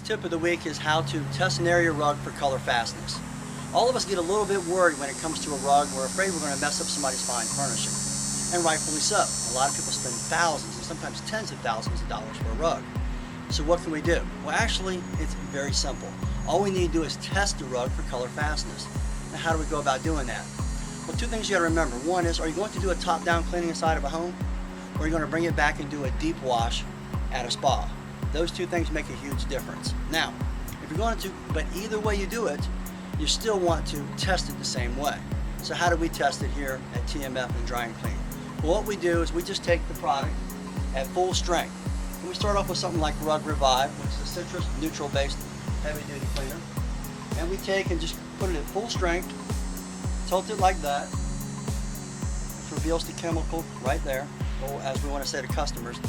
today's tip of the week is how to test an area rug for color fastness. All of us get a little bit worried when it comes to a rug. We're afraid we're going to mess up somebody's fine furnishing, and rightfully so. A lot of people spend thousands and sometimes tens of thousands of dollars for a rug. So what can we do? Well, actually, it's very simple. All we need to do is test the rug for color fastness. Now, how do we go about doing that? Well, two things you got to remember. One is, are you going to do a top-down cleaning inside of a home, or are you going to bring it back and do a deep wash at a spa? Those two things make a huge difference. Now, if you're going to, but either way you do it, you still want to test it the same way. So how do we test it here at TMF and Dry and Clean? Well, what we do is we just take the product at full strength. And we start off with something like Rug Revive, which is a citrus neutral-based heavy-duty cleaner. And we take and just put it at full strength, tilt it like that, which reveals the chemical right there, or as we want to say to customers,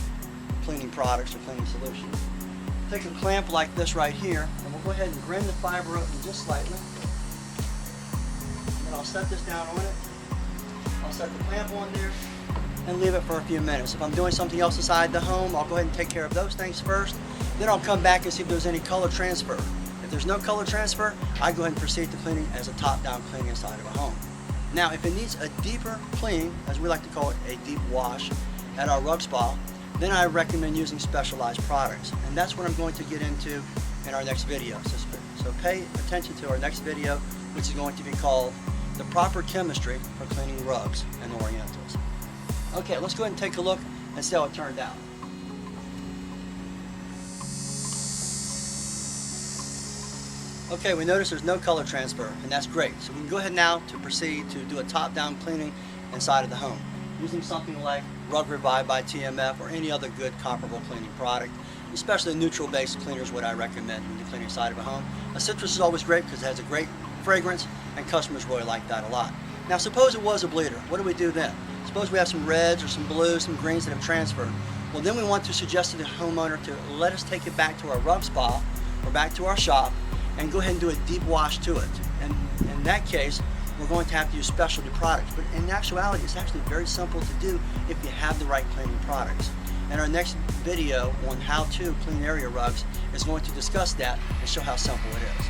cleaning products or cleaning solutions. Take a clamp like this right here, and we'll go ahead and bend the fiber up just slightly. And then I'll set this down on it. I'll set the clamp on there and leave it for a few minutes. If I'm doing something else inside the home, I'll go ahead and take care of those things first. Then I'll come back and see if there's any color transfer. If there's no color transfer, I go ahead and proceed to cleaning as a top-down cleaning inside of a home. Now, if it needs a deeper clean, as we like to call it, a deep wash at our rug spa, then I recommend using specialized products, and that's what I'm going to get into in our next video. So pay attention to our next video, which is going to be called The Proper Chemistry for Cleaning Rugs and Orientals. Okay, let's go ahead and take a look and see how it turned out. Okay, we notice there's no color transfer, and that's great. So we can go ahead now to proceed to do a top-down cleaning inside of the home, using something like Rug Revive by TMF or any other good comparable cleaning product. Especially neutral-based cleaners, what I recommend when you're cleaning inside of a home. A citrus is always great because it has a great fragrance, and customers really like that a lot. Now, suppose it was a bleeder. What do we do then? Suppose we have some reds or some blues, some greens that have transferred. Well, then we want to suggest to the homeowner to let us take it back to our rug spa or back to our shop and go ahead and do a deep wash to it. And in that case, we're going to have to use specialty products. But in actuality, it's actually very simple to do if you have the right cleaning products. And our next video on how to clean area rugs is going to discuss that and show how simple it is.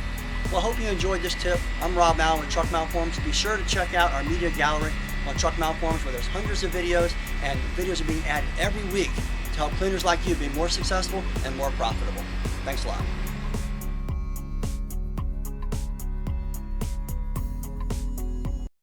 Well, I hope you enjoyed this tip. I'm Rob Allen with Truck Mount Forums. Be sure to check out our media gallery on Truck Mount Forums, where there's hundreds of videos, and videos are being added every week to help cleaners like you be more successful and more profitable. Thanks a lot.